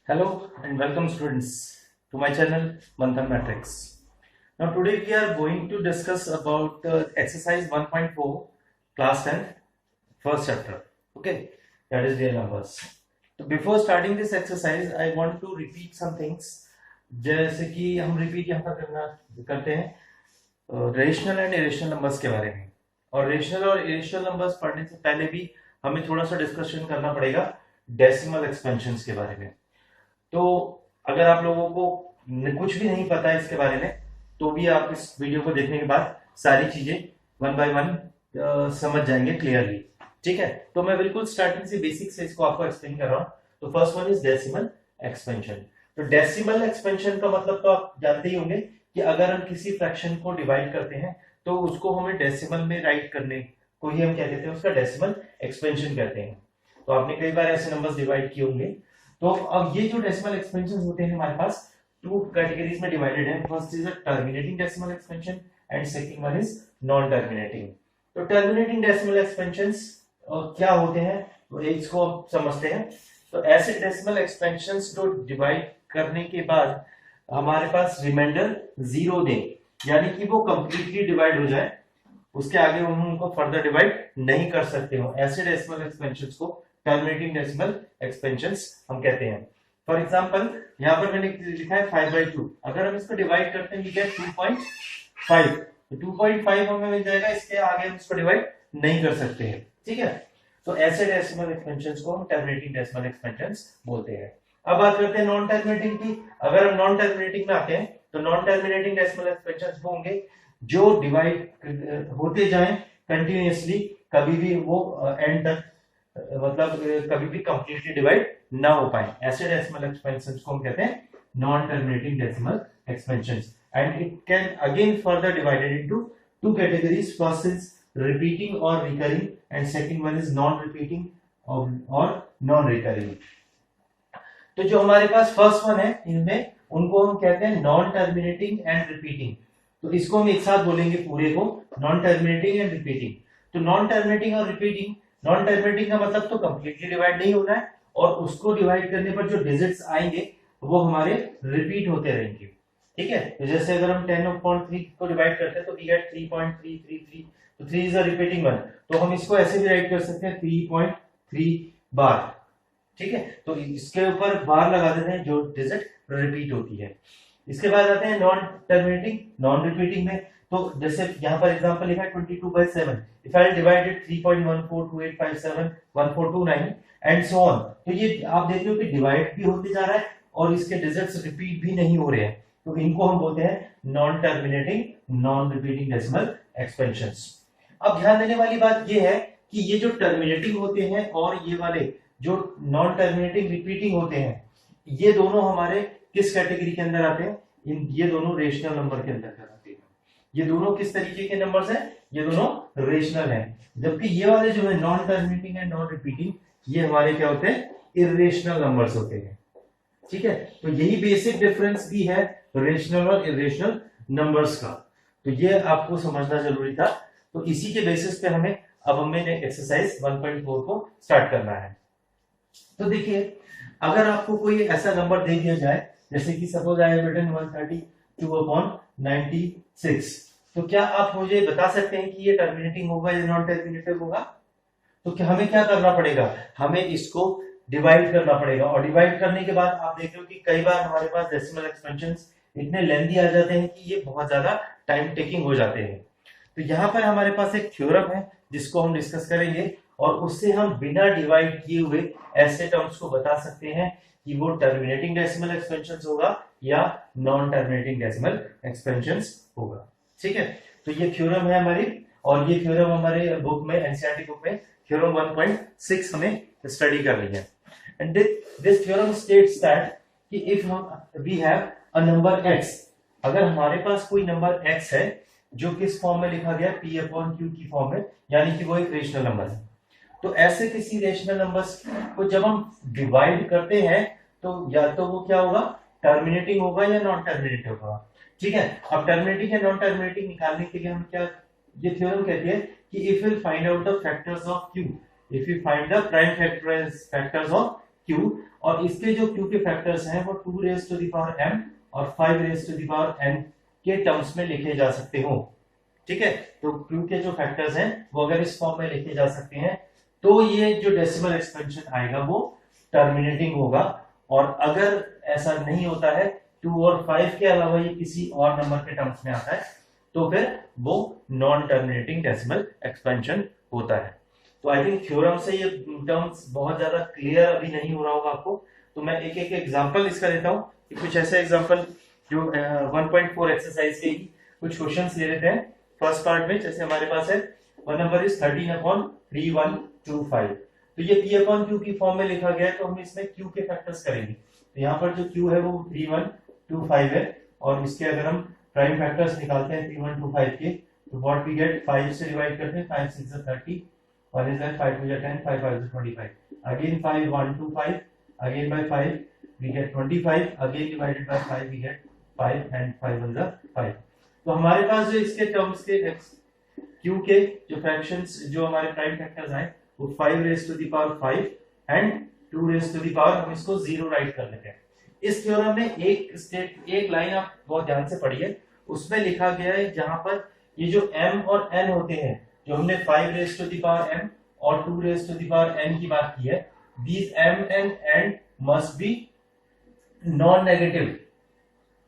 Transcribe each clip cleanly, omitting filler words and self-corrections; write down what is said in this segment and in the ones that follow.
Hello and welcome students to my channel Manthan Matrix. Now today we are going to discuss about exercise 1.4 class 10 first chapter. Okay, that is real numbers. So before starting this exercise I want to repeat some things. जैसे कि हम repeat यहाँ पर करते हैं rational and irrational numbers के बारे में, और रेशनल और इरेशनल नंबर्स पढ़ने से पहले भी हमें थोड़ा सा डिस्कशन करना पड़ेगा डेसिमल एक्सपेंशंस के बारे में। तो अगर आप लोगों को कुछ भी नहीं पता है इसके बारे में तो भी आप इस वीडियो को देखने के बाद सारी चीजें वन बाय वन समझ जाएंगे क्लियरली। ठीक है, तो मैं बिल्कुल स्टार्टिंग से बेसिक से इसको आपको एक्सप्लेन कर रहा हूं। तो first one is decimal expansion. तो डेसिमल एक्सपेंशन का मतलब तो आप जानते ही होंगे कि अगर हम किसी फ्रैक्शन को डिवाइड करते हैं तो उसको हमें डेसिमल में राइट करने को ही हम क्या कहते हैं, उसका डेसिमल एक्सपेंशन कहते हैं। तो आपने कई बार ऐसे नंबर्स डिवाइड किए होंगे। तो अब ये जो डेसिमल एक्सपेंशन होते हैं हमारे पास टू कैटेगरीज में डिवाइडेड है। First is a terminating decimal expansion and second one is non terminating. तो टर्मिनेटिंग डेसिमल एक्सपेंशंस क्या होते हैं तो इसको समझते हैं। तो ऐसे डेसिमल एक्सपेंशंस को डिवाइड करने के बाद हमारे पास रिमाइंडर जीरो दें, यानी कि वो कंप्लीटली डिवाइड हो जाए, उसके आगे हम उनको फर्दर डिवाइड नहीं कर सकते हो, ऐसे डेसिमल एक्सपेंशंस को टर्मिनेटिंग डेसिमल एक्सपेंशंस हम कहते हैं। फॉर एग्जांपल यहाँ पर मैंने लिखा है 5/2। अगर हम इसको डिवाइड करते हैं 2.5, तो 2.5 हमें मिल जाएगा, इसके आगे हम इसको डिवाइड नहीं कर सकते हैं। ठीक है, तो ऐसे डेसिमल एक्सपेंशंस को हम टर्मिनेटिंग डेसिमल एक्सपेंशंस बोलते हैं। अब बात करते हैं नॉन टर्मिनेटिंग की। अगर हम नॉन टर्मिनेटिंग में आते हैं तो नॉन टर्मिनेटिंग डेसिमल एक्सपेंशंस वो होंगे जो डिवाइड होते जाएं कंटिन्यूअसली, कभी भी वो एंड तक मतलब कभी भी कंप्लीटली डिवाइड ना हो पाए। ऐसे डेसिमल एक्सपेंशंस को हम कहते हैं non terminating decimal expansions, and it can again further divided into two categories. First is repeating और recurring and second one is non repeating और नॉन रिकरिंग। तो जो हमारे पास फर्स्ट वन है इनमें उनको हम कहते हैं नॉन टर्मिनेटिंग एंड रिपीटिंग। तो इसको हम एक साथ बोलेंगे पूरे को, नॉन टर्मिनेटिंग एंड रिपीटिंग। तो नॉन टर्मिनेटिंग और रिपीटिंग, नॉन टर्मिनेटिंग का मतलब तो कंप्लीटली डिवाइड नहीं होना है, और उसको डिवाइड करने पर जो डिजिट्स आएंगे वो हमारे रिपीट होते रहेंगे। ठीक है, तो जैसे अगर हम 10/3 को डिवाइड करते हैं तो वी गेट 3.333। तो 3 इज अ रिपीटिंग वन, तो हम इसको ऐसे भी राइट कर सकते हैं 3.3 बार। ठीक है, तो इसके ऊपर बार लगा देते हैं जो डिजिट रिपीट होती है। इसके बाद आते हैं नॉन टर्मिनेटिंग नॉन रिपीटिंग में। तो जैसे यहाँ पर एग्जांपल लिखा है 22/7। If I divide it 3.1428571429 and so on, तो ये आप देख रहे हो कि डिवाइड भी होते जा रहा है और इसके डिजिट्स रिपीट भी नहीं हो रहे हैं, तो इनको हम बोलते हैं non terminating non repeating decimal expansions. अब ध्यान देने वाली बात ये है कि ये जो टर्मिनेटिंग होते हैं और ये वाले जो नॉन टर्मिनेटिंग रिपीटिंग होते हैं, ये दोनों हमारे किस कैटेगरी के अंदर आते हैं? ये दोनों रेशनल नंबर के अंदर आते हैं। ये दोनों किस तरीके के नंबर्स हैं? ये दोनों रेशनल हैं, जबकि ये वाले जो है non terminating and non repeating, ये हमारे क्या होते हैं? इरेशनल नंबर्स होते हैं। ठीक है, तो यही बेसिक डिफरेंस भी है रेशनल और इरेशनल नंबर्स का, तो ये आपको समझना जरूरी था। तो इसी के बेसिस पे हमें एक्सरसाइज 1.4 को स्टार्ट करना है। तो देखिए, अगर आपको कोई ऐसा नंबर दे दिया जाए, जैसे कि सपोज आई हैव रिटन 132/96, तो क्या आप मुझे बता सकते हैं कि ये टर्मिनेटिंग होगा या नॉन टर्मिनेटिव होगा? तो क्या हमें क्या करना पड़ेगा? हमें इसको डिवाइड करना पड़ेगा, और डिवाइड करने के बाद आप देख रहे हो कि कई बार हमारे पास डेसिमल एक्सपेंशंस इतने लेंथी आ जाते हैं कि ये बहुत ज्यादा टाइम टेकिंग हो जाते हैं। तो यहाँ पर हमारे पास एक थ्योरम है जिसको हम डिस्कस करेंगे, और उससे हम बिना डिवाइड किए हुए ऐसे टर्म्स को बता सकते हैं कि वो टर्मिनेटिंग डेसिमल एक्सपेंशंस होगा या नॉन टर्मिनेटिंग डेसिमल एक्सपेंशंस होगा। ठीक है, तो ये थ्योरम है हमारी, और ये थ्योरम हमारे बुक में, एनसीईआरटी बुक में थ्योरम 1.6 हमें स्टडी करनी है। And this theorem states that कि if we have a number x, अगर हमारे पास कोई नंबर x है जो किस फॉर्म में लिखा गया p/q की फॉर्म में, यानी कि वो एक रेशनल नंबर है, तो ऐसे किसी रेशनल नंबर्स को जब हम डिवाइड करते हैं तो या तो वो क्या होगा? टर्मिनेटिंग होगा या नॉन टर्मिनेटिव होगा। ठीक है, अब टर्मिनेटिंग या नॉन टर्मिनेटिंग निकालने के लिए हम क्या, ये थ्योरम कहती है कि if will find out the factors of q, if you find the prime factors of q, और इसके जो q के फैक्टर्स हैं वो 2 raise to the power m और 5 raise to the power n के टर्म्स में लिखे जा सकते हो। ठीक है, तो q के जो फैक्टर्स हैं वो अगर इस फॉर्म में लिखे जा सकते हैं तो ये जो डेसिमल एक्सपेंशन आएगा वो टर्मिनेटिंग होगा, और अगर ऐसा नहीं होता है 2 और 5 के अलावा ये किसी और नंबर के टर्म्स में आता है तो फिर वो नॉन टर्मिनेटिंग डेसिमल एक्सपेंशन होता है। तो आई थिंक थ्योरम से ये टर्म्स बहुत ज्यादा क्लियर अभी नहीं हो रहा होगा आपको, तो मैं एक एक एग्जांपल इसका देता हूँ कि कुछ ऐसे एग्जांपल जो 1.4 एक्सरसाइज के कुछ क्वेश्चंस ले लेते हैं। फर्स्ट पार्ट में जैसे हमारे पास है वन नंबर इज 13/3125, तो ये p अपॉन q की फॉर्म में लिखा गया है, तो हम इसमें q के फैक्टर्स करेंगे। तो यहाँ पर जो q है वो 3125 है, और इसके अगर हम प्राइम फैक्टर्स निकालते हैं 3125 के, तो व्हाट वी गेट 5 से डिवाइड करते हैं, 5 6 30, 1 is 9, 5 2 is 10, 5 5 is 25, again 5 1 2 5, again by 5 we get 25, again divided by 5 we get 5 and 5 1 is 5। तो हमारे पास जो इसके टर्म्स के q के जो फ्रैक्शंस जो हमारे प्राइम फैक्टर्स आए वो 5 raise to the power 5 and 2 raise to the power, हम इसको 0 राइट कर लेते हैं। इस थ्योरम में एक लाइन आप बहुत ध्यान से पढ़िए, उसमें लिखा गया है जहां पर ये जो m और n होते हैं, जो हमने 5 raise to the power m और 2 raise to the power n की बात की है, these m and n must be non negative,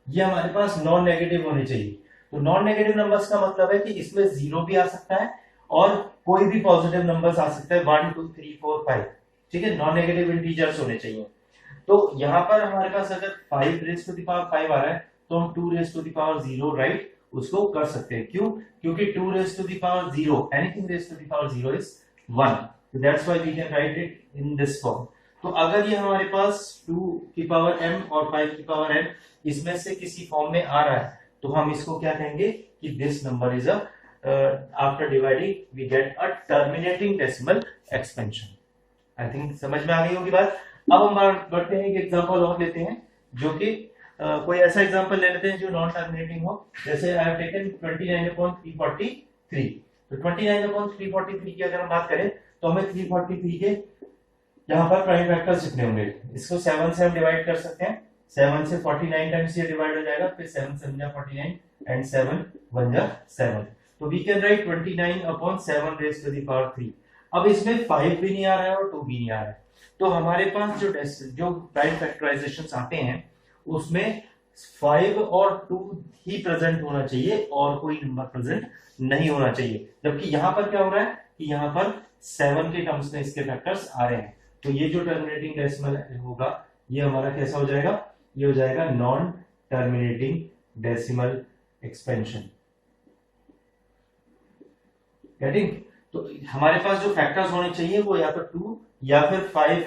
ये हमारे पास नॉन नेगेटिव होने चाहिए। तो नॉन नेगेटिव नंबर्स का मतलब है कि इसमें 0 भी आ सकता है और कोई भी पॉजिटिव नंबर्स आ सकता है, 1 2 3 4 5, ठीक है, नॉन नेगेटिव इंटीजर्स होने चाहिए। तो यहाँ पर हमारे पास अगर 5 रेज टू द पावर 5 आ रहा है तो हम 2 raise to the power 0 right उसको कर सकते हैं। क्यों? क्योंकि 2 raise to the power 0, anything raise to the power 0 is 1, so that's why we can write it in this form। तो अगर ये हमारे पास 2 की पावर m और 5 की पावर n इसमें से किसी फॉर्म में आ रहा है तो हम इसको क्या कहेंगे कि this number is a after dividing we get a terminating decimal expansion. I think समझ में आ गई होगी बात। अब हम बढ़ते हैं, एक एग्जांपल और लेते हैं जो कि कोई ऐसा एग्जांपल ले लेते हैं जो नॉन टर्मिनेटिंग हो। जैसे आई हैव टेकन 29/343, तो 29/343 की अगर हम बात करें तो हमें 343 के यहाँ पर प्राइम फैक्टर्स कितने होंगे, इसको 7 से हम डिवाइड कर सकते हैं, 7 से 49 टाइम्स ये डिवाइड हो जाएगा, फिर 7 7 जा 49 एंड 7 1 जा 7, तो we can write 29/7 raise to the power 3। अब इसमें 5 भी नहीं आ रहा है और 2 भी नहीं आ रहा है, तो हमारे पास जो प्राइम फैक्टराइजेशंस आते हैं उसमें 5 और 2 ही प्रेजेंट होना चाहिए और कोई नंबर प्रेजेंट नहीं होना चाहिए। जबकि यहाँ पर क्या हो रहा है कि यहाँ पर 7 के टर्म्स में इसके फैक्टर्स आ रहे हैं, तो ये जो टर्मिनेटिंग डेसिमल होगा ये हमारा कैसा हो जाएगा, ये हो जाएगा non terminating decimal expansion. Getting? तो हमारे पास जो फैक्टर्स होने चाहिए वो या तो 2 या फिर 5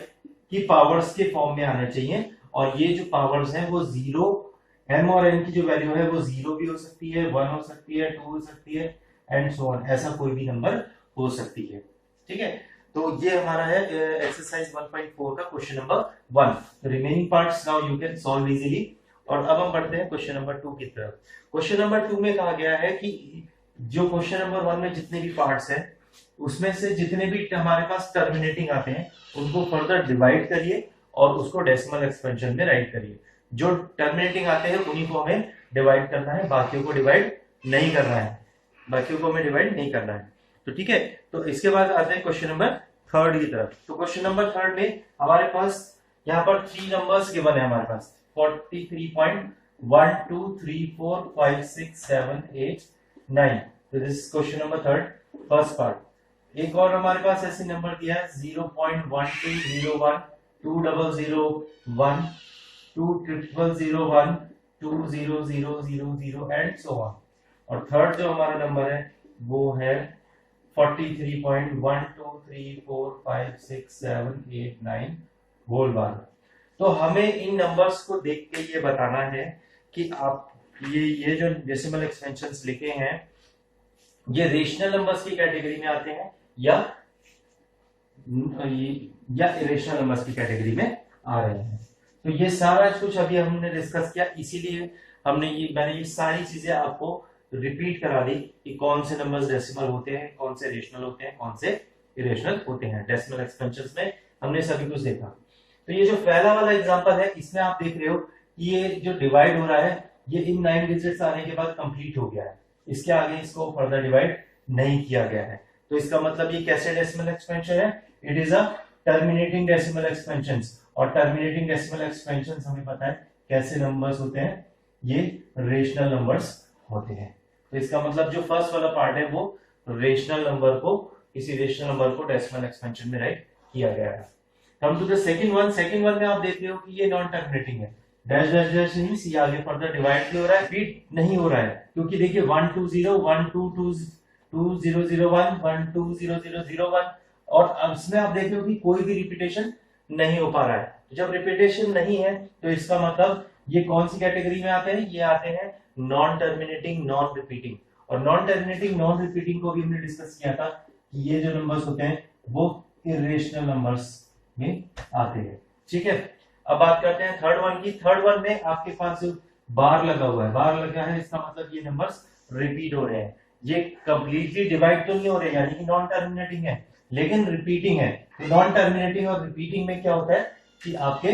की पावर्स के फॉर्म में आने चाहिए, और ये जो पावर्स हैं वो 0, m और n की जो वैल्यू है वो 0 भी हो सकती है, 1 हो सकती है, 2 हो सकती है एंड सो ऑन, ऐसा कोई भी नंबर हो सकती है। ठीक है, तो ये हमारा है एक्सरसाइज 1.4 का क्वेश्चन नंबर 1। तो remaining parts now you can solve easily. और अब हम बढ़ते हैं क्वेश्चन नंबर 2 की तरफ। क्वेश्चन नंबर 2 में कहा गया है कि जो क्वेश्चन नंबर 1 में जितने भी पार्ट्स हैं उसमें से जितने भी हमारे पास टर्मिनेटिंग आते हैं उनको फर्दर डिवाइड करिए और उसको डेसिमल एक्सपेंशन में राइट करिए। जो टर्मिनेटिंग आते हैं उन्हीं को हमें डिवाइड करना है, बाकियों को डिवाइड नहीं करना है, बाकियों को हमें डिवाइड नहीं करना है। तो ठीक है, तो इसके बाद आते हैं क्वेश्चन नंबर 3 की तरफ। तो क्वेश्चन नंबर 3 में हमारे पास यहाँ पर 3 नंबर्स गिवन है हमारे पास 43.1 2 3 4 5 6 7 8 9। तो this question number 3 first part. एक और हमारे पास ऐसे नंबर दिया है 0.1201 2001 200001 20000 एंड सो ऑन। और थर्ड जो हमारा नंबर है वो है 43.123456789 होल बार। तो हमें इन नंबर्स को देख के ये बताना है कि आप ये जो डेसिमल एक्सपेंशंस लिखे हैं ये रेशनल नंबर्स की कैटेगरी में आते हैं या इरेशनल नंबर्स की कैटेगरी में आ रहे हैं। तो ये सारा कुछ अभी हमने डिस्कस किया, इसीलिए मैंने ये सारी चीजें आपको रिपीट करा दी कि कौन से नंबर्स डेसिमल होते हैं, कौन से रेशनल होते हैं, कौन से इरेशनल होते हैं। डेसिमल एक्सपेंशंस में हमने सभी कुछ देखा। तो ये जो पहला वाला एग्जांपल है, इसमें आप देख रहे हो कि ये जो डिवाइड हो रहा है ये इन 9 डिजिट्स आने के बाद कंप्लीट हो गया है, इसके आगे इसको फर्दर डिवाइड नहीं किया गया है। तो इसका मतलब ये कैसे डेसिमल एक्सपेंशन है, it is a terminating decimal expansion. और टर्मिनेटिंग डेसिमल एक्सपेंशन हमें पता है कैसे नंबर्स होते हैं, ये रेशनल नंबर्स होते हैं। तो इसका मतलब जो फर्स्ट वाला पार्ट है वो रेशनल नंबर को, किसी रेशनल नंबर को डेसिमल एक्सपेंशन में राइट किया गया है। Come to the second one, second one में आप देख रहे हो कि ये नॉन टर्मिनेटिंग है, डैश डैश डैश मींस ये आगे फर्दर डिवाइड नहीं हो रहा है, रिपीट नहीं हो रहा है, क्योंकि देखिए 1 2 0 1 2 2 2 0 0 1 1 2 0 0 0 1, और इसमें आप देख रहे हो कि कोई भी रिपीटेशन नहीं हो पा रहा है। जब रिपीटेशन नहीं है तो इसका मतलब ये कौन सी कैटेगरी में आते हैं, ये आते हैं नॉन टर्मिनेटिंग नॉन रिपीटिंग। और नॉन टर्मिनेटिंग नॉन रिपीटिंग को भी हमने डिस्कस किया था कि ये जो नंबर्स होते हैं वो इरेशनल नंबर्स में आते हैं। ठीक है, अब बात करते हैं थर्ड वन की। थर्ड वन में आपके पास जो बार लगा हुआ है, बार लगा है, इसका मतलब ये नंबर्स रिपीट हो रहे हैं। ये कंप्लीटली डिवाइड तो नहीं हो रहे, यानी कि नॉन टर्मिनेटिंग है, लेकिन रिपीटिंग है। तो नॉन टर्मिनेटिंग और रिपीटिंग में क्या होता है कि आपके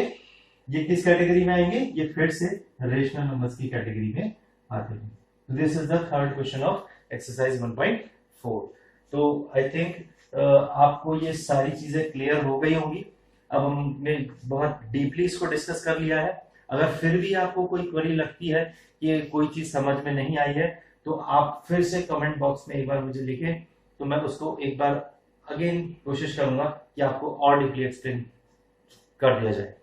ये किस कैटेगरी में आएंगे, ये फिर से रेशनल नंबर्स की कैटेगरी में आते हैं। This is the third question of exercise 1.4। तो आई थिंक आपको ये सारी चीजें क्लियर हो गई होंगी। अब हमने बहुत डीपली इसको डिस्कस कर लिया है। अगर फिर भी आपको कोई क्वेरी लगती है कि कोई चीज समझ में नहीं आई है, तो आप फिर से कमेंट बॉक्स में एक बार मुझे लिखें, तो मैं उसको एक बार अगेन कोशिश करूंगा कि आपको और डीपली एक्सप्लेन कर दिया जाए।